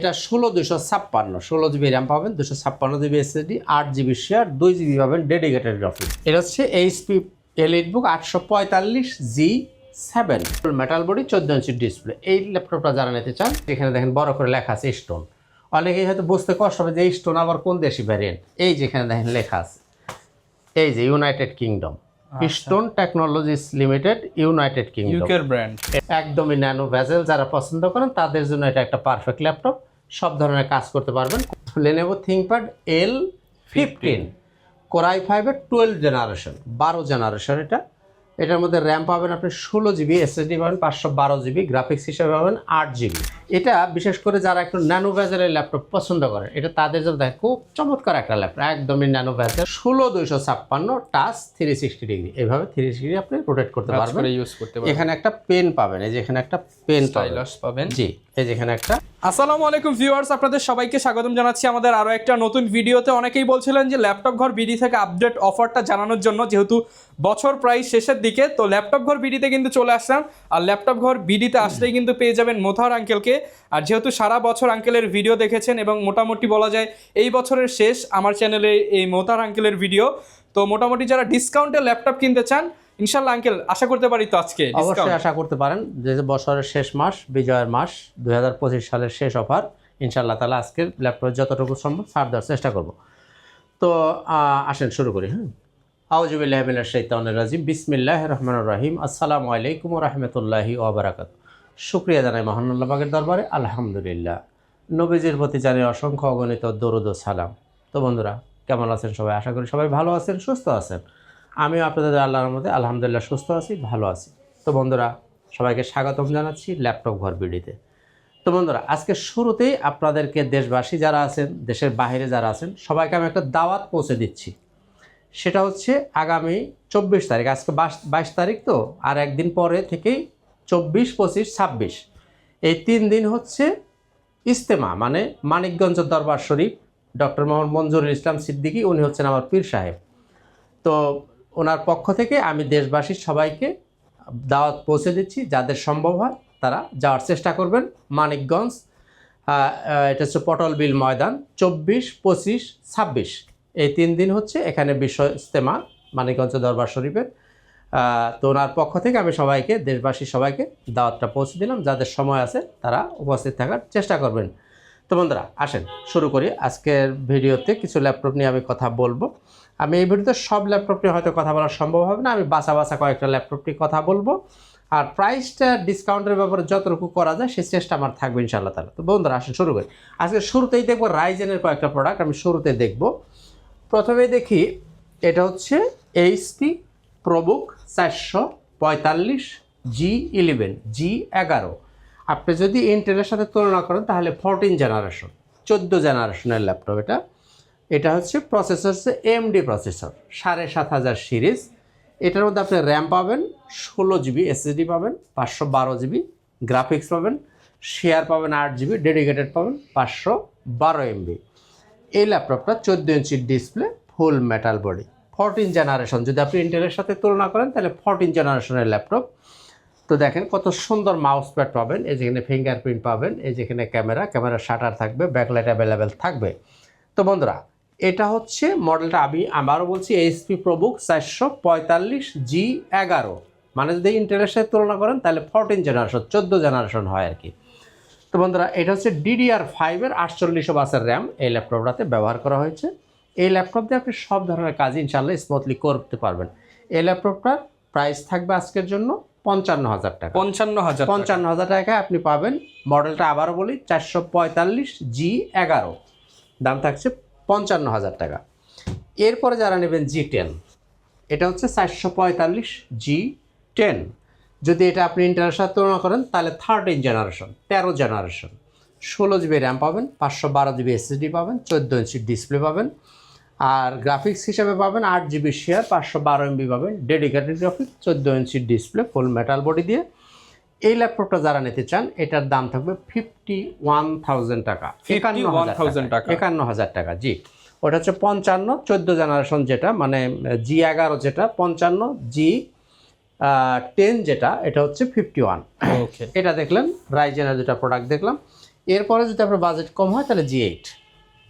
এটা 16256 16 GB RAM পাবেন, 256 GB SSD, 8 GB share, 2 GB পাবেন ডেডিকেটেড গ্রাফিক্স। এটা হচ্ছে HP EliteBook 845G7 metal body 14 inch display. এই ল্যাপটপটা যারা নিতে চান, এখানে দেখেন বড় করে লেখা আছে স্টোন। অনেকেই হয়তো বুঝতে কষ্ট হবে যে এই স্টোন আবার কোন দেশি ভ্যারিয়েন্ট। এই যেখানে দেখেন লেখা আছে, এই যে United Kingdom, Stone Technologies Limited, United Kingdom, ইউকের ব্র্যান্ড। একদমই ন্যানো ভেজেল যারা পছন্দ করেন তাদের জন্য এটা একটা পারফেক্ট ল্যাপটপ। সব ধরনের কাজ করতে পারবেন। Lenovo ThinkPad L15 Core i5-এর 12 generation, 12 generation. এটার মধ্যে র্যাম পাবেন আপনি 16 জিবি, এসএসডি পাবেন 512 জিবি, গ্রাফিক্স হিসেবে পাবেন 8 জিবি। এটা বিশেষ করে যারা একটু ন্যানো ভেজেলের ল্যাপটপ পছন্দ করে, এটা তাদের জন্য দেখো খুব চমৎকার একটা ল্যাপটপ, একদমই ন্যানো ভেজেল। 16256 টাচ 360 ডিগ্রি, এইভাবে 360 ডিগ্রি আপনি রোটেট করতে পারবেন, ইউজ করতে পারবেন। এখানে একটা পেন পাবেন, এই যে এখানে একটা পেন স্টাইলাস পাবেন। জি, এই যে এখানে একটা। আসসালামু আলাইকুম ভিউয়ার্স, আপনাদের সবাইকে স্বাগতম জানাচ্ছি আমাদের আরও একটা নতুন ভিডিওতে। অনেকেই বলছিলেন যে ল্যাপটপ ঘর বিডি থেকে আপডেট অফারটা জানানোর জন্য, যেহেতু বছর প্রায় শেষের দিকে, তো ল্যাপটপ ঘর বিডিতে কিন্তু চলে আসলাম। আর ল্যাপটপ ঘর বিডিতে আসলেই কিন্তু পেয়ে যাবেন মোতাহার আঙ্কেলকে। আর যেহেতু সারা বছর আঙ্কেলের ভিডিও দেখেছেন এবং মোটামুটি বলা যায় এই বছরের শেষ আমার চ্যানেলে এই মোতাহার আঙ্কেলের ভিডিও, তো মোটামুটি যারা ডিসকাউন্টে ল্যাপটপ কিনতে চান, ইনশাল্লাহ আঙ্কেল আশা করতে পারি তো আজকে অবশ্যই আশা করতে পারেন যে বছরের শেষ মাস, বিজয়ের মাস, 2025 সালের শেষ অফার। ইনশাল্লাহ তাহলে আজকের ল্যাপটপে যতটুকু সম্ভব ছাড় দেওয়ার চেষ্টা করব। তো আসেন শুরু করি। আউযুবিল্লাহি মিনাশ শাইতানির রাজিম, বিসমিল্লাহির রহমানির রহিম। আসসালামু আলাইকুম ওয়া রাহমাতুল্লাহি ওয়া বারাকাতুহু। শুকরিয়া জানাই মহান আল্লাহ পাকের দরবারে, আলহামদুলিল্লাহ। নবীজির প্রতি জানাই অসংখ্য অগণিত দরুদ ও সালাম। তো বন্ধুরা, কেমন আছেন সবাই? আশা করি সবাই ভালো আছেন, সুস্থ আছেন। আমিও আপনাদের আল্লাহর রহমতে আলহামদুলিল্লাহ সুস্থ আছি, ভালো আছি। তো বন্ধুরা, সবাইকে স্বাগতম জানাচ্ছি ল্যাপটপ ঘর বিডিতে। তো বন্ধুরা, আজকে শুরুতেই আপনাদেরকে দেশবাসী যারা আছেন, দেশের বাইরে যারা আছেন, সবাইকে আমি একটা দাওয়াত পৌঁছে দিচ্ছি। সেটা হচ্ছে আগামী 24 তারিখ, আজকে 22 তারিখ, তো আর একদিন পরে থেকেই 24, 25, 26 এই 3 দিন হচ্ছে ইজতেমা, মানে মানিকগঞ্জ দরবার শরীফ। ডক্টর মোহাম্মদ মঞ্জুরুল ইসলাম সিদ্দিকী, উনি হচ্ছেন আমার পীর সাহেব। তো ওনার পক্ষ থেকে আমি দেশবাসীর সবাইকে দাওয়াত পৌঁছে দিচ্ছি, যাদের সম্ভব হয় তারা যাওয়ার চেষ্টা করবেন। মানিকগঞ্জ, এটা হচ্ছে পটল বিল ময়দান, 24, 25, 26 এই 3 দিন হচ্ছে এখানে বিশ্ব ইজতেমা মানিকগঞ্জ দরবার শরীফের। তো ওনার পক্ষ থেকে আমি সবাইকে, দেশবাসীর সবাইকে দাওয়াতটা পৌঁছে দিলাম। যাদের সময় আছে তারা উপস্থিত থাকার চেষ্টা করবেন। তো বন্ধুরা, আসেন শুরু করি। আজকের ভিডিওতে কিছু ল্যাপটপ নিয়ে আমি কথা বলবো। আমি এই ভিডিওতে সব ল্যাপটপ নিয়ে হয়তো কথা বলা সম্ভব হবে না, আমি বাছা কয়েকটা ল্যাপটপ নিয়ে কথা বলবো। আর প্রাইসটা ডিসকাউন্টের ব্যাপারে যতটুকু করা যায় সে চেষ্টা আমার থাকবে ইনশাআল্লাহ তাআলা। তো বন্ধুরা, আসেন শুরু করি। আজকে শুরুতেই দেখবো রাইজেনের কয়েকটা প্রোডাক্ট আমি শুরুতে দেখব। প্রথমেই দেখি, এটা হচ্ছে এইচপি প্রোবুক 445 G11 আপনি যদি ইন্টেলের সাথে তুলনা করেন তাহলে 14 জেনারেশন, 14 জেনারেশনের ল্যাপটপ। এটা হচ্ছে প্রসেসর হচ্ছে AMD প্রসেসর, 7500 সিরিজ। এটার মধ্যে আপনি র্যাম পাবেন 16 জিবি, এসএসডি পাবেন 512 জিবি, গ্রাফিক্স পাবেন, শেয়ার পাবেন 8 জিবি, ডেডিকেটেড পাবেন 512 MB। এই ল্যাপটপটা 14 inch display, full metal body, 14 generation. যদি আপনি ইন্টেলের সাথে তুলনা করেন তাহলে 14 জেনারেশনের ল্যাপটপ। তো দেখেন কত সুন্দর মাউস প্যাড পাবেন, এই যেখানে ফিঙ্গারপ্রিন্ট পাবেন, এই যেখানে ক্যামেরা শাটার থাকবে, ব্যাকলাইট অ্যাভেলেবেল থাকবে। তো বন্ধুরা, এটা হচ্ছে মডেলটা, আমি আবারও বলছি, এইচপি প্রোবুক 445 G11, মানে যদি ইন্টেলের সাথে তুলনা করেন তাহলে 14 জেনারেশন, 14 জেনারেশন হয় আর কি। তো বন্ধুরা, এটা হচ্ছে DDR5-এর 4800 বাসের র্যাম এই ল্যাপটপটাতে ব্যবহার করা হয়েছে। এই ল্যাপটপ দিয়ে আপনি সব ধরনের কাজ ইনশাআল্লাহ স্মুথলি করতে পারবেন। এই ল্যাপটপটার প্রাইস থাকবে আজকের জন্য 55,000 টাকা। 55,000 টাকায় আপনি পাবেন। মডেলটা আবারও বলি, 445 G11, দাম থাকছে 55,000 টাকা। এরপরে যারা নেবেন G10, এটা হচ্ছে 445 G10। যদি এটা আপনি ইন্টেলের সাথে তুলনা করেন তাহলে 13 জেনারেশন, 13 জেনারেশন, 16 জিবি র্যাম পাবেন, 512 জিবি এসএসডি পাবেন, 14 ইঞ্চি ডিসপ্লে পাবেন, আর গ্রাফিক্স হিসেবে পাবেন 8 জিবি শেয়ার, 512 MB পাবেন, dedicated graphics, 14 inch display, full metal body দিয়ে। এই ল্যাপটপটা যারা নিতে চান এটার দাম থাকবে 51,000 টাকা, 51,000 টাকা। জি, ওটা হচ্ছে 55, 14 জেনারেশন যেটা, মানে G11 যেটা 55, G10 যেটা, এটা হচ্ছে 51। এটা দেখলেন রাইজেনের দুটা প্রোডাক্ট দেখলাম। এরপরে যদি আপনার বাজেট কম হয় তাহলে G8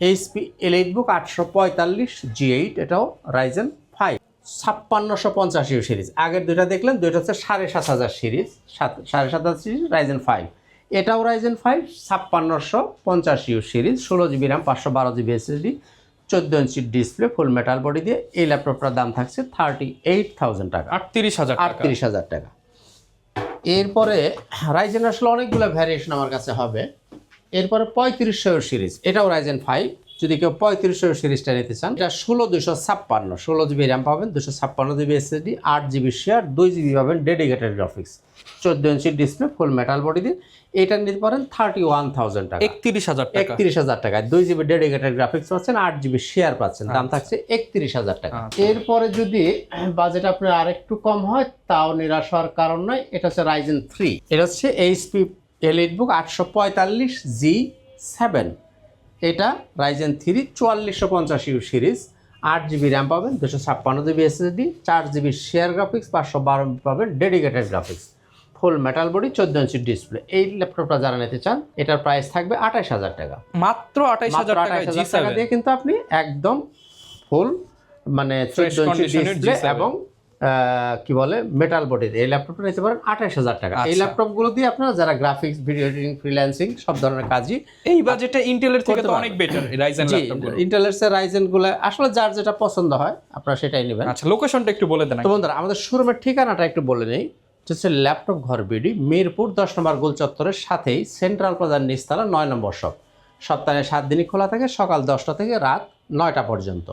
এইচপি এলিট বুক 845 G8, এটাও রাইজেন 5 5650 সিরিজ। আগের দুইটা দেখলেন, দুইটা হচ্ছে 7500 সিরিজ, 7500 সিরিজ রাইজেন 5, এটাও Ryzen 5 5650 series, 16GB RAM, 512GB SSD, 14 inch display, full metal body দিয়ে। এই ল্যাপটপটার দাম থাকছে 38,000 টাকা, 38,000 টাকা। 38,000 টাকা। এরপরে রাইজেন আসলে অনেকগুলো ভ্যারিয়েশন আমার কাছে হবে। এরপরে 3500 সিরিজ, এটাও রাইজেন 5, যদি কেউ 3500 সিরিজটা নিতে চান, এটা 16256, 16GB র্যাম পাবেন, 256GB SSD, 8GB share, 2GB পাবেন dedicated graphics, 14 inch display, full metal body দিয়ে। এটা নিতে পারেন 31,000 টাকা, 31,000 টাকা। 31,000 টাকায় 2GB ডেডিকেটেড গ্রাফিক্স পাচ্ছেন, 8GB শেয়ার পাচ্ছেন, দাম থাকছে 31,000 টাকা। এরপরে যদি বাজেট আপনার আরেকটু কম হয় তাও নিরাশ হওয়ার কারণ নয়, এটা হচ্ছে রাইজেন 3, এটা হচ্ছে এইচপি এলিট বুক 845 G7, এটা রাইজেন 3 4450 সিরিজ, 8GB র্যাম পাবেন, 256GB SSD, 4GB share graphics, 512 পাবেন ডেডিকেটেড গ্রাফিক্স, ফুল মেটাল বডি, 14 ইঞ্চি ডিসপ্লে। এই ল্যাপটপটা যারা নিতে চান এটার প্রাইস থাকবে 28,000 টাকা, মাত্র 28,000 টাকা। 28,000 টাকা দিয়ে কিন্তু আপনি একদম ফুল মানে 14 ইঞ্চি ডিসপ্লে এবং কি বলে মেটাল বডির এই ল্যাপটপটা নিতে পারেন 28,000 টাকা। এই ল্যাপটপগুলো দিয়ে আপনারা যারা গ্রাফিক্স, ভিডিও এডিটিং, ফ্রিল্যান্সিং সব ধরনের কাজই এই বাজেটে ইন্টেলের থেকে তো অনেক বেটার রাইজেন ল্যাপটপগুলো। ইন্টেলের রাইজেনগুলো আসলে যার যেটা পছন্দ হয় আপনারা সেটাই নেবেন। আচ্ছা, লোকেশনটা একটু বলে দেন। তো বন্ধুরা আমাদের শোরুমের ঠিকানাটা একটু বলে নেই, হচ্ছে ল্যাপটপ ঘর বিডি, মিরপুর 10 নম্বর গোল চত্বরের সাথেই সেন্ট্রাল প্লাজার নিচতলা 9 নম্বর শপ। সপ্তাহে 7 দিনই খোলা থাকে, সকাল 10টা থেকে রাত 9টা পর্যন্ত।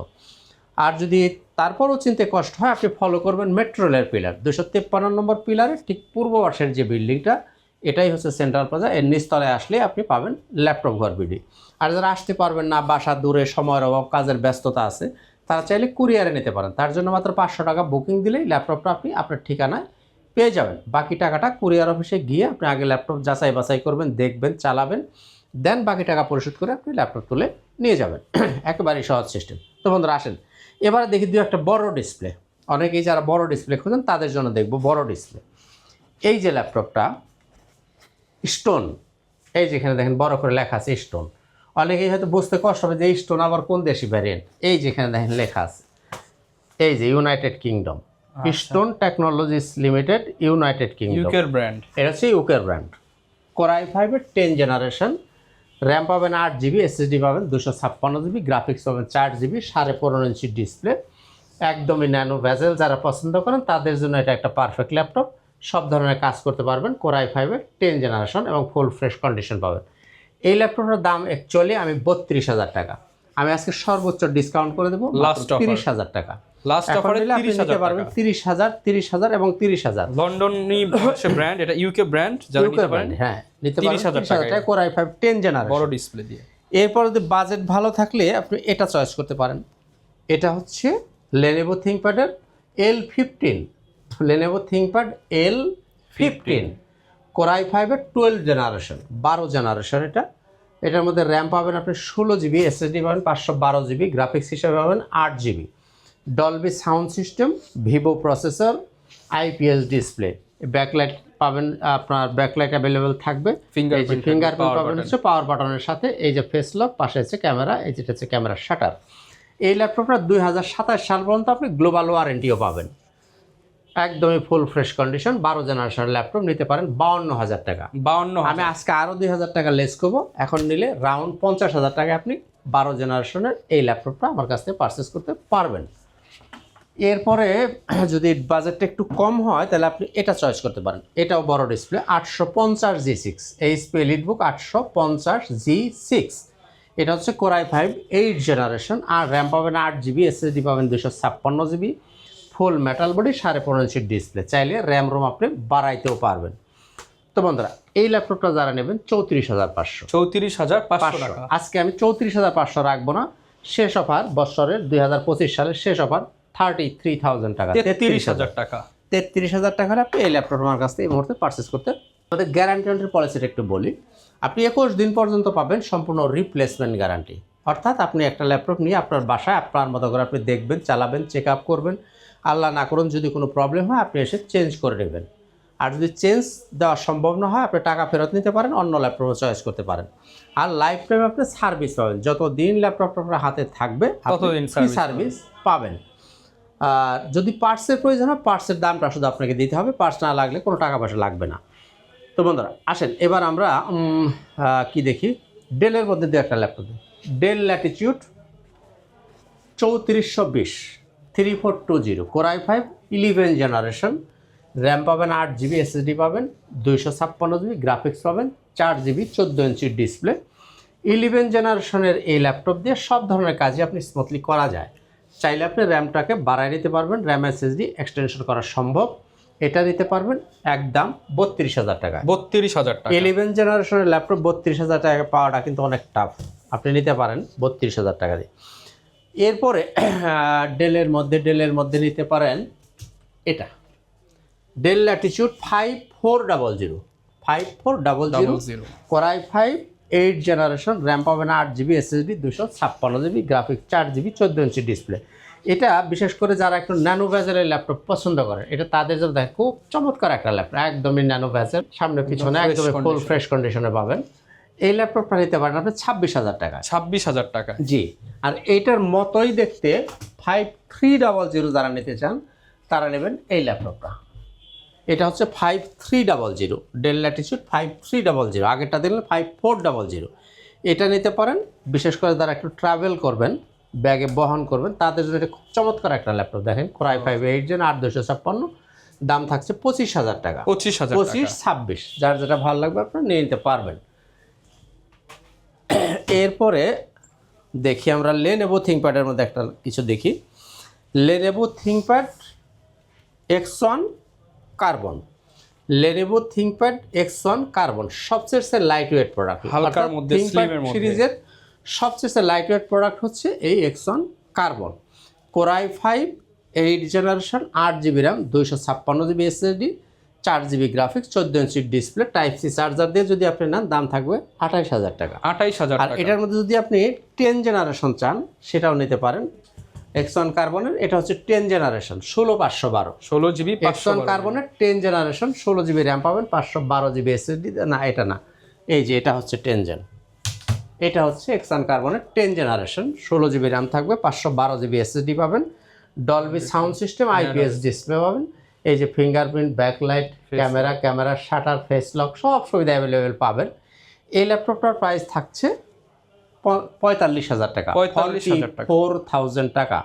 আর যদি তারপরও চিনতে কষ্ট হয়, আপনি ফলো করবেন মেট্রো রেলের পিলার 253 নম্বর পিলারের ঠিক পূর্ব পাশের যে বিল্ডিংটা, এটাই হচ্ছে সেন্ট্রাল প্লাজা। এর নিচতলায় আসলে আপনি পাবেন ল্যাপটপ ঘর বিডি। আর যারা আসতে পারবেন না, বাসা দূরে, সময়ের অভাব, কাজের ব্যস্ততা আছে, তারা চাইলে কুরিয়ারে নিতে পারেন। তার জন্য মাত্র 500 টাকা বুকিং দিলেই ল্যাপটপটা আপনি আপনার ঠিকানায় পেয়ে যাবেন। বাকি টাকাটা কুরিয়ার অফিসে গিয়ে আপনি আগে ল্যাপটপ যাচাই বাছাই করবেন, দেখবেন, চালাবেন, দেন বাকি টাকা পরিশোধ করে আপনি ল্যাপটপ তুলে নিয়ে যাবেন। একেবারেই সহজ সিস্টেম। তো বন্ধুরা আসেন এবারে দেখি একটা বড় ডিসপ্লে। অনেকেই যারা বড় ডিসপ্লে খোঁজেন তাদের জন্য দেখব বড় ডিসপ্লে। এই যে ল্যাপটপটা স্টোন, এই যেখানে দেখেন বড় করে লেখা আছে স্টোন। অনেকেই হয়তো বুঝতে কষ্ট হবে যে স্টোন আবার কোন দেশি ভ্যারিয়েন্ট। এই যেখানে দেখেন লেখা আছে, এই যে United Kingdom, Stone Technologies Limited, United Kingdom, ইউকের ব্র্যান্ড। এটা হচ্ছে ইউকের ব্র্যান্ড। কোর i5 এর 10 জেনারেশন, র্যাম পাবেন 8GB, SSD পাবেন 256GB, গ্রাফিক্স পাবেন 4GB, 15.5 ইঞ্চি ডিসপ্লে, একদমই ন্যানো ভেজেল। যারা পছন্দ করেন তাদের জন্য এটা একটা পারফেক্ট ল্যাপটপ। সব ধরনের কাজ করতে পারবেন। কোর i5 এর 10 জেনারেশন এবং ফুল ফ্রেশ কন্ডিশন পাবেন। এই ল্যাপটপটার দাম অ্যাকচুয়ালি আমি 32,000 টাকা, আমি আজকে সর্বোচ্চ ডিসকাউন্ট করে দেবো 30,000 টাকা। লাস্ট অফারে 30,000 পারবেন 30,000 এবং 30,000। লন্ডনী ব্র্যান্ড, এটা ইউকে ব্র্যান্ড, যারা নিতে পারেন। হ্যাঁ, নিতে পারেন 30,000 টাকা কোর i5 10 জেনারেশন বড় ডিসপ্লে দিয়ে। এরপর যদি বাজেট ভালো থাকলে আপনি এটা চয়েস করতে পারেন। এটা হচ্ছে Lenovo ThinkPad এর L15, Lenovo ThinkPad L15, core i5 এর 12 জেনারেশন, 12 জেনারেশন। এটার মধ্যে র্যাম পাবেন আপনি 16GB, SSD পাবেন 512GB, গ্রাফিক্স হিসাবে পাবেন 8GB, Dolby sound system, Vivo processor, IPS display, backlight পাবেন, আপনার ব্যাকলাইট অ্যাভেলেবেল থাকবে, ফিঙ্গারপ্রিন্ট পাবেন হচ্ছে পাওয়ার বাটনের সাথে, এই যে ফেস লক, পাশে আছে ক্যামেরা, এই যেটা হচ্ছে ক্যামেরা শাটার। এই ল্যাপটপটা 2027 সাল পর্যন্ত আপনি গ্লোবাল ওয়ারেন্টিও পাবেন। একদমই ফুল ফ্রেশ কন্ডিশন, 12 জেনারেশনের ল্যাপটপ নিতে পারেন 52,000 টাকা। 52,000। আমি আজকে আরও 2,000 টাকা লেস করবো, এখন নিলে রাউন্ড 50,000 টাকায় আপনি 12 জেনারেশনের এই ল্যাপটপটা আমার কাছ থেকে পারচেস করতে পারবেন। এরপরে যদি বাজেটটা একটু কম হয় তাহলে আপনি এটা চয়েস করতে পারেন। এটাও বড় ডিসপ্লে, 850 G6, এইচপি এলিট বুক 850 G6। এটা হচ্ছে কোর i5 8 জেনারেশন, আর র্যাম পাবেন 8GB, SSD পাবেন 256GB, ফুল মেটাল বডি, 15.5 ইঞ্চির ডিসপ্লে। চাইলে র্যাম রোম আপনি বাড়াইতেও পারবেন। তো বন্ধুরা এই ল্যাপটপটা যারা নেবেন 34,500, 34,500 টাকা। আজকে আমি 34,500 রাখবো না, শেষ অফার বছরের 2025 সালের শেষ অফার 33,000 টাকা, 33,000 টাকা। 33,000 টাকা হলে আপনি এই ল্যাপটপ আমার কাছ থেকে এই মুহূর্তে পারচেস করতে। আমাদের গ্যারান্টি পলিসিটা একটু বলি। আপনি 21 দিন পর্যন্ত পাবেন সম্পূর্ণ রিপ্লেসমেন্ট গ্যারান্টি। অর্থাৎ আপনি একটা ল্যাপটপ নিয়ে আপনার বাসায় আপনার মতো করে আপনি দেখবেন, চালাবেন, চেক আপ করবেন। আল্লাহ না করুন যদি কোনো প্রবলেম হয় আপনি এসে চেঞ্জ করে নেবেন। আর যদি চেঞ্জ দেওয়া সম্ভব না হয় আপনি টাকা ফেরত নিতে পারেন, অন্য ল্যাপটপ চয়েস করতে পারেন। আর লাইফ টাইম আপনি সার্ভিস পাবেন, যতদিন ল্যাপটপটা আপনার হাতে থাকবে ততদিন সার্ভিস পাবেন। আর যদি পার্টসের প্রয়োজন হয় পার্টসের দামটা শুধু আপনাকে দিতে হবে, পার্টস না লাগলে কোনো টাকা পয়সা লাগবে না। তো বন্ধুরা আসেন এবার আমরা কি দেখি, ডেলের মধ্যে দিয়ে একটা laptop, del Latitude 3420 3420 Core i5 11 generation, RAM পাবেন 8GB, SSD পাবেন 256GB, গ্রাফিক্স পাবেন 4GB, 14 ইঞ্চির ডিসপ্লে। 11 জেনারেশনের এই ল্যাপটপ দিয়ে সব ধরনের কাজই আপনি স্মুথলি করা যায়। চাইলে আপনি র্যামটাকে বাড়ায় নিতে পারবেন, র্যাম SSD এক্সটেনশন করা সম্ভব। এটা নিতে পারবেন একদম 32,000 টাকা। 32,000 টাকা 11 জেনারেশনের ল্যাপটপ 32,000 টাকা পাওয়াটা কিন্তু অনেক টাফ, আপনি নিতে পারেন 32,000 টাকা দিয়ে। এরপরে ডেলের মধ্যে নিতে পারেন এটা del Latitude 5400 5400 Core i5 8 generation, RAM পাবেন 8GB, SSD 256GB, graphics 4GB, 14 inch display. এটা বিশেষ করে যারা একটু ন্যানো ভেজেলের ল্যাপটপ পছন্দ করে, এটা তাদের জন্য দেখেন খুব চমৎকার একটা ল্যাপটপ, একদমই ন্যানো ভেজেল, সামনে পিছনে একদমই ফুল ফ্রেশ কন্ডিশনে পাবেন। এই ল্যাপটপটা নিতে পারেন আপনি 26,000 টাকা। 26,000 টাকা জি। আর এইটার মতোই দেখতে 5300 যারা নিতে চান তারা নেবেন এই ল্যাপটপটা। এটা হচ্ছে 5300 ডেল ল্যাটিটিউড 5300, আগেরটা দিলেন 5400। এটা নিতে পারেন, বিশেষ করে যারা একটু ট্রাভেল করবেন, ব্যাগে বহন করবেন, তাদের জন্য এটা খুব চমৎকার একটা ল্যাপটপ। দেখেন Core i5 8 Gen 8256, দাম থাকছে 25,000 টাকা। 25,000 25-26 যার যেটা ভালো লাগবে আপনারা নিয়ে নিতে পারবেন। এরপরে দেখি আমরা Lenovo ThinkPad এর মধ্যে একটা কিছু দেখি, Lenovo ThinkPad X1 carbon. Lenovo ThinkPad X1 carbon সবচেয়ে লাইট ওয়েট প্রোডাক্ট, হালকার মধ্যে, স্লিমের মধ্যে। সিরিজের সবচেয়ে লাইট ওয়েট প্রোডাক্ট হচ্ছে এই X1 carbon. Core i5 8 generation, 8GB RAM, 256GB SSD, 4GB graphics, 14 ইঞ্চির ডিসপ্লে, টাইপ সি চার্জার দিয়ে যদি আপনি নেন দাম থাকবে 28,000 টাকা। 28,000 আর টাকা। এটার মধ্যে যদি আপনি 10 জেনারেশন চান সেটাও নিতে পারেন। X1 কার্বনের এটা হচ্ছে 10 জেনারেশন, 16512 16GB, X1 কার্বনের 10 জেনারেশন, 16GB র্যাম পাবেন, 512GB SSD। না এটা না, এই যে এটা হচ্ছে 10 জেন, এটা হচ্ছে X1 কার্বনের 10 জেনারেশন, 16GB র্যাম থাকবে, 512GB SSD পাবেন, Dolby sound system, IPS display পাবেন। এই যে fingerprint, backlight, camera shutter, face lock সব সুবিধা অ্যাভেলেবেল পাবেন। এই ল্যাপটপটার প্রাইস থাকছে 45,000 টাকা, 45,000 টাকা। 44,000 টাকা।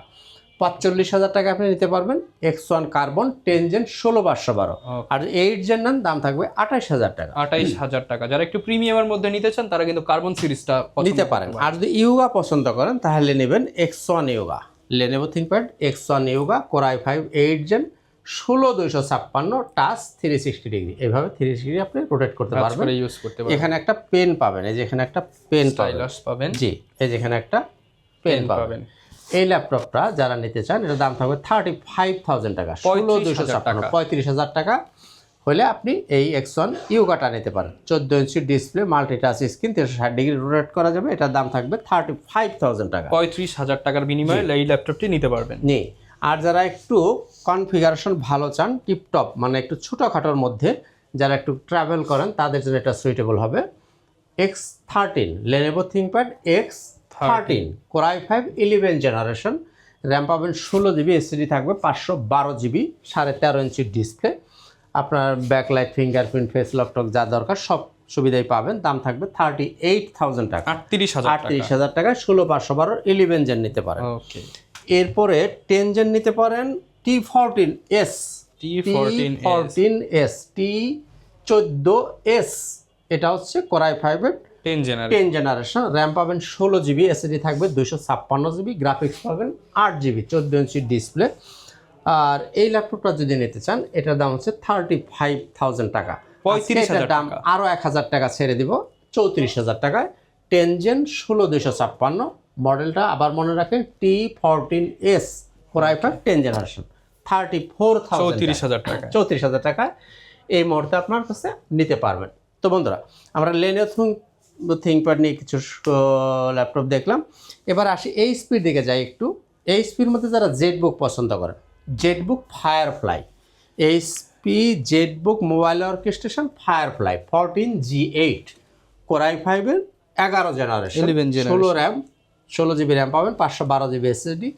45,000 টাকা আপনি নিতে পারবেন X1 কার্বন 10 জেন 16512। আর 8 জেন নেন দাম থাকবে 28,000 টাকা। 28,000 টাকা। যারা একটু প্রিমিয়ামের মধ্যে নিতে চান তারা কিন্তু কার্বন সিরিজটা নিতে পারেন। আর যদি ইয়োগা পছন্দ করেন তাহলে নেবেন X1 yoga, Lenovo ThinkPad X1 yoga, Core i5 8 gen, 16256, touch 360 degree, এইভাবে 360 ডিগ্রি আপনি রোটেট করতে পারবেন, ইউজ করতে পারবেন। এখানে একটা পেন পাবেন, এই যে এখানে একটা পেন স্টাইলাস পাবেন। জি, এই যে এখানে একটা পেন পাবেন। এই ল্যাপটপটা যারা নিতে চান এটা দাম থাকবে 35,000 টাকা, 16256, 35,000 টাকা হলে আপনি এই X1 ইয়োগাটা নিতে পারেন। 14 inch display, multitouch screen, 360 degree rotate করা যাবে। এটার দাম থাকবে 35,000 টাকা। 35,000 টাকার বিনিময়ে এই ল্যাপটপটি নিতে পারবেন। নি আর যারা একটু কনফিগারেশন ভালো চান, টিপটপ মানে একটু ছোটোখাটোর মধ্যে যারা একটু ট্রাভেল করেন তাদের জন্য এটা সুইটেবল হবে। X13 Lenovo ThinkPad X13 Core i5 11 generation, RAM পাবেন 16GB, SSD থাকবে 512GB, 13.5 ইঞ্চির ডিসপ্লে, আপনার ব্যাকলাইট, ফিঙ্গারপ্রিন্ট, ফেস লক টক যা দরকার সব সুবিধাই পাবেন। দাম থাকবে 38,000 টাকা, 38,000 টাকায় 16512 11 জেন নিতে পারেন। ওকে। এরপরে 10 জেন নিতে পারেন T14S, T14S, এটা হচ্ছে Core i5 এর 10 জেনারেশন, র্যাম পাবেন 16GB, SSD থাকবে 256GB, গ্রাফিক্স পাবেন 8GB, 14 ইঞ্চির ডিসপ্লে। আর এই ল্যাপটপটা যদি নিতে চান এটার দাম হচ্ছে 35,000 টাকা। 35,000 দাম আরও 1,000 টাকা ছেড়ে দিব, 34,000 টাকায় 10 জেন 16256। মডেলটা আবার মনে রাখেন T14S Core i5 10 জেনারেশন, 34,000 টাকা, 34,000 টাকায় এই মুহূর্তে আপনার কাছে নিতে পারবেন। তো বন্ধুরা আমরা Lenovo ThinkPad নিয়ে কিছু ল্যাপটপ দেখলাম, এবার আসি এইচপির দিকে যাই একটু। এইচপির মধ্যে যারা জেটবুক পছন্দ করেন, ZBook Firefly, HP ZBook mobile orchestration Firefly 14G8 core i 5-এর 11 জেনারেশন 16 র্যাম 16 জিবি র্যাম পাবেন, 512 জিবি এসএসডি,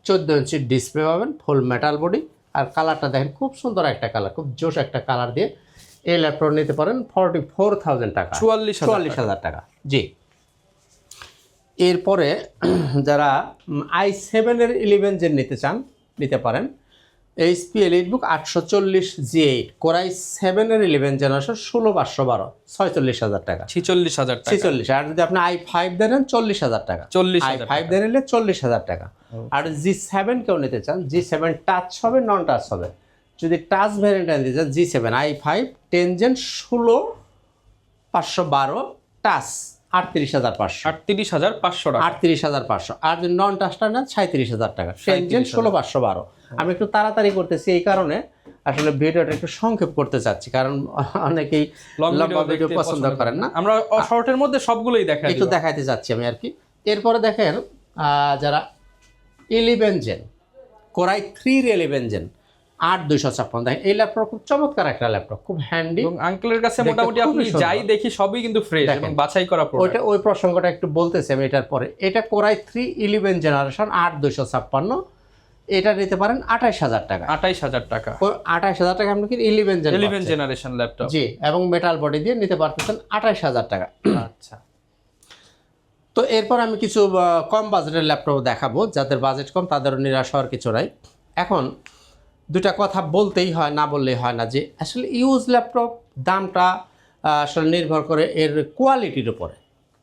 14 ইঞ্চির ডিসপ্লে পাবেন, ফুল মেটাল বডি। আর কালারটা দেখেন খুব সুন্দর একটা কালার, খুব জোশ একটা কালার দিয়ে এই ল্যাপটপ নিতে পারেন 44,000 টাকা, 44,000 টাকা। জি, এরপরে যারা i7-এর 11 জেন নিতে চান নিতে পারেন এইচপি এলিটবুক 840G8 কোরাই 7-এর 11 জেনারেশন 16,512 46,000 টাকা, 46,000 টাকা। 46। আর যদি আপনি i5 দেন 40,000 টাকা, 40,000 i5 দেন নিলে 40,000 টাকা। আর G7 কেউ নিতে চান, G7 টাচ হবে নন টাচ হবে, যদি টাচ ভ্যারিয়েন্ট নিতে চান G7 i5 10 জেন 16,512 টাচ 38,500, 38,500 টাকা, 38,500। আর যদি নন টাচটা নেন 37,000 টাকা, 10 জেন 16,512। আমি একটু তাড়াতাড়ি করতেছি এই কারণে আসলে ভিডিওটা একটু সংক্ষেপ করতে চাচ্ছি, কারণ অনেকেই লম্বা ভিডিও পছন্দ করেন না। আমরা শর্টের মধ্যে সবগুলোই দেখাই, একটু দেখাইতে চাচ্ছি আমি আর কি। এরপরে দেখেন যারা 11 জেন কোরাই 3-এর 11 জেন 8256 দেখেন এই ল্যাপটপ খুব চমৎকার একটা ল্যাপটপ, খুব হ্যান্ডি। এবং আঙ্কেলের কাছে মোটামুটি আপনি যাই দেখি সবই কিন্তু ফ্রেশ এবং বাছাই করা ওইটা ওই প্রসঙ্গটা একটু বলতেছি আমি এটার পরে। এটা কোরাই 3 11 জেনারেশন 8256, এটা নিতে পারেন 28,000 টাকা, 28,000 টাকা, 28,000 টাকা আপনি কি 11 জেনারেশন ল্যাপটপ। জি, এবং মেটাল বডি দিয়ে নিতে পারতেছেন 28,000 টাকা। আচ্ছা, তো এরপর আমি কিছু কম বাজেটের ল্যাপটপ দেখাবো, যাদের বাজেট কম তাদেরও নিরাশ হওয়ার কিছু নাই। এখন দুটা কথা বলতেই হয়, না বললেই হয় না, যে আসলে ইউজ ল্যাপটপ দামটা আসলে নির্ভর করে এর কোয়ালিটির উপরে।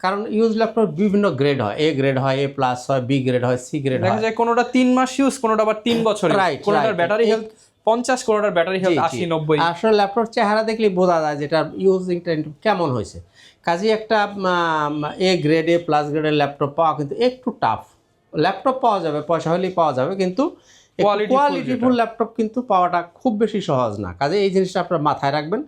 কারণ ইউজ ল্যাপটপ বিভিন্ন গ্রেড হয়, এ গ্রেড হয়, এ প্লাস হয়, বি গ্রেড হয়, সি গ্রেড হয়। দেখা যায় কোনোটা 3 মাস ইউজ, কোনোটা আবার 3 বছর, কোনোটার ব্যাটারি হেলথ 50, কোনোটার ব্যাটারি হেলথ 80 90। আসলে ল্যাপটপ চেহারা দেখলেই বোঝা যায় যেটা ইউজিংটা কেমন হয়েছে। কাজেই একটা এ গ্রেড এ প্লাস গ্রেডের ল্যাপটপ পাওয়া কিন্তু একটু টাফ। ল্যাপটপ পাওয়া যাবে, পয়সা হলেই পাওয়া যাবে, কিন্তু কোয়ালিটিফুল ল্যাপটপ কিন্তু পাওয়াটা খুব বেশি সহজ না। কাজে এই জিনিসটা আপনার মাথায় রাখবেন।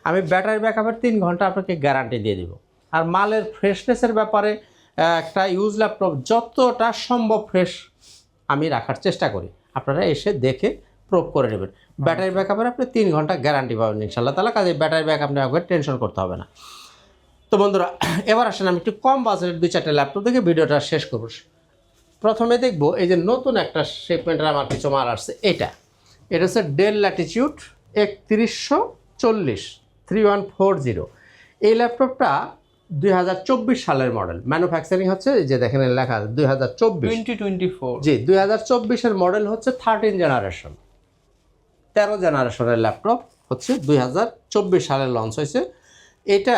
আমি ব্যাটারি ব্যাকআপের 3 ঘন্টা আপনাকে গ্যারান্টি দিয়ে দিব। আর মালের ফ্রেশনেসের ব্যাপারে একটা ইউজ ল্যাপটপ যতটা সম্ভব ফ্রেশ আমি রাখার চেষ্টা করি, আপনারা এসে দেখে প্রুভ করে নেবেন। ব্যাটারি ব্যাকআপের আপনি 3 ঘন্টা গ্যারান্টি পাবেন ইনশাআল্লাহ তাআলা। কাজে ব্যাটারি ব্যাকআপ নিয়ে আপনাকে টেনশন করতে হবে না। তো বন্ধুরা, এবার আসেন আমি একটু কম বাজেটের 2-4টা ল্যাপটপ দেখে ভিডিওটা শেষ করব। প্রথমে দেখব এই যে নতুন একটা শিপমেন্টের আমার কিছু মাল আসছে। এটা হচ্ছে ডেল ল্যাটিটিউড 3140 3140। এই ল্যাপটপটা 2024 সালের মডেল, ম্যানুফ্যাকচারিং হচ্ছে এই যে দেখেন লেখা আছে 2024। জি, 2024-এর মডেল হচ্ছে 13 জেনারেশন, 13 জেনারেশনের ল্যাপটপ হচ্ছে 2024 সালে লঞ্চ হয়েছে। এটা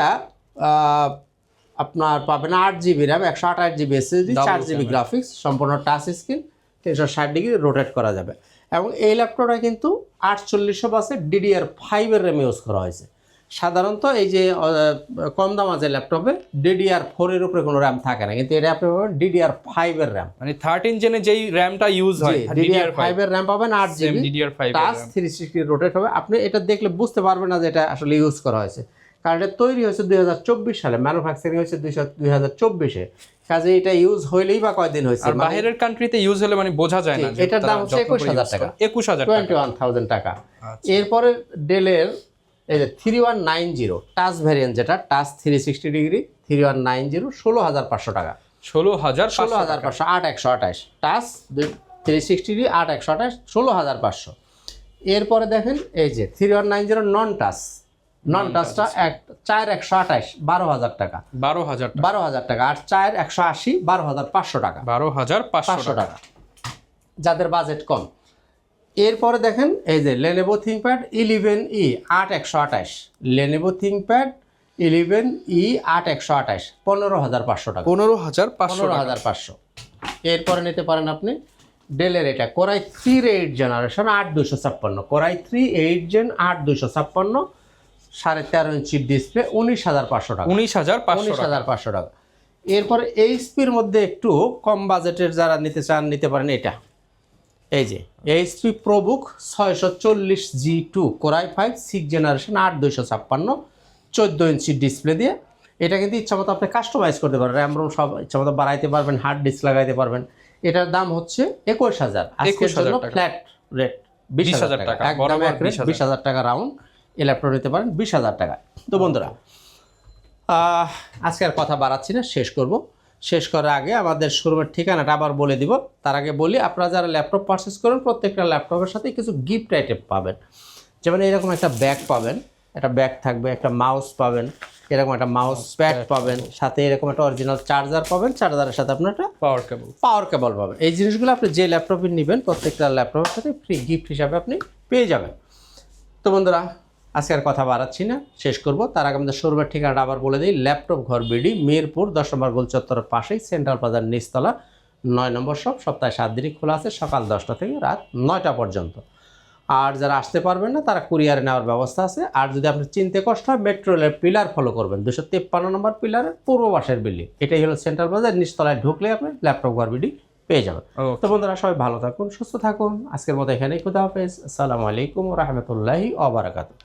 আপনার পাবেন 8 GB RAM, 128 GB SSD, 4 GB graphics, সম্পূর্ণ টাচ স্ক্রিন, 360 ডিগ্রি রোটেট করা যাবে। এবং এই ল্যাপটপটা কিন্তু 4800 বাসের DDR5-এর র্যাম ইউজ করা হয়েছে। সাধারণত এই যে কম দামা যে ল্যাপটপে DDR4-এর উপরে কোনো র্যাম থাকে না, কিন্তু এটা আপনি পাবেন DDR5-এর র্যাম, মানে 13 জেনে যেই র্যামটা ইউজ হয় DDR5-এর র্যাম পাবেন 8 জিবি, টাচ 360 রোটেট হবে। আপনি এটা দেখলে বুঝতে পারবেন না যে এটা আসলে ইউজ করা হয়েছে, কারণ এটা তৈরি হয়েছে 2024 সালে, ম্যানুফ্যাকচারিং হয়েছে 2024-এ। কাজে এটা ইউজ হইলেই বা কয়দিন হয়েছে, আর বাইরের কান্ট্রিতে ইউজ হলে মানে বোঝা যায় না। এটার দাম হচ্ছে 21,000 টাকা, 21,000 টাকা। এরপরে ডেলের এই যে 3190 টাচ ভ্যারিয়েন্ট, যেটা টাচ 360 ডিগ্রি 3190 16,500 টাকা, 16,500 8128 টাচ 360 ডিগ্রি 8128 16,500। এরপরে দেখেন এই যে 3190 নন টাচটা 4128 12,000 টাকা, 12,000 টাকা। আর 4180 12,500 টাকা, 12,500 টাকা যাদের বাজেট কম। এরপরে দেখেন এই যে Lenovo ThinkPad 11E 8128, Lenovo ThinkPad 11E 8128 15,500 টাকা, 15,500। এরপরে নিতে পারেন আপনি ডেলের এটা core i 3 8 generation 8256, core i 3 8 gen 8256, 13.5 inch display 19,500 টাকা, 19,500 টাকা। এরপরে এইচপির মধ্যে একটু কম বাজেটের যারা নিতে চান নিতে পারেন এটা, এই যে HP ProBook 640G2 core i 5 6 generation 8256, 14 inch display দিয়ে। এটা কিন্তু ইচ্ছামতো আপনি কাস্টমাইজ করতে পারবেন, র্যাম রোম সব ইচ্ছামতো বাড়াইতে পারবেন, হার্ড ডিস্ক লাগাইতে পারবেন। এটার দাম হচ্ছে 21,000, আজকের জন্য ফ্ল্যাট রেট 20,000 টাকা, টাকা, একদম বরাবর accurate 20,000 টাকা রাউন্ড এই ল্যাপটপ নিতে পারেন 20,000 টাকা। তো বন্ধুরা আজকে আর কথা বাড়াচ্ছি না, শেষ করার আগে আমাদের শোরুমের ঠিকানাটা আবার বলে দিব। তার আগে বলি, আপনারা যারা ল্যাপটপ পারচেস করেন প্রত্যেকটা ল্যাপটপের সাথে কিছু গিফট আইটেম পাবেন। যেমন এরকম একটা ব্যাগ পাবেন, একটা ব্যাগ থাকবে, একটা মাউস পাবেন, এরকম একটা মাউস প্যাড পাবেন, সাথে এরকম একটা অরিজিনাল চার্জার পাবেন, চার্জারের সাথে আপনার একটা পাওয়ার কেবল পাবেন। এই জিনিসগুলো আপনি যে ল্যাপটপে নেবেন প্রত্যেকটা ল্যাপটপের সাথে ফ্রি গিফট হিসাবে আপনি পেয়ে যাবেন। তো বন্ধুরা আজকে আর কথা বাড়াচ্ছি না, শেষ করব। তার আগে আমাদের শোরুমের ঠিকানাটা আবার বলে দিই, ল্যাপটপ ঘর বিডি, মিরপুর 10 নম্বর গোল চত্বরের পাশেই, সেন্ট্রাল প্লাজার নিচতলা, 9 নম্বর শপ। সপ্তাহে 7 দিনই খোলা আছে, সকাল 10টা থেকে রাত 9টা পর্যন্ত। আর যারা আসতে পারবেন না তারা কুরিয়ারে নেওয়ার ব্যবস্থা আছে। আর যদি আপনি চিনতে কষ্ট হয়, মেট্রো রেলের পিলার ফলো করবেন, 253 নম্বর পিলারের পূর্ব পাশের বিল্ডিং, এটাই হলো সেন্ট্রাল প্লাজার নিচতলায় ঢুকলে আপনি ল্যাপটপ ঘর বিডি পেয়ে যাবেন। তো বন্ধুরা সবাই ভালো থাকুন, সুস্থ থাকুন। আজকের মতো এখানেই, খুদা হাফেজ, আসসালামু আলাইকুম ওয়া রাহমাতুল্লাহি ওয়া বারাকাতুহু।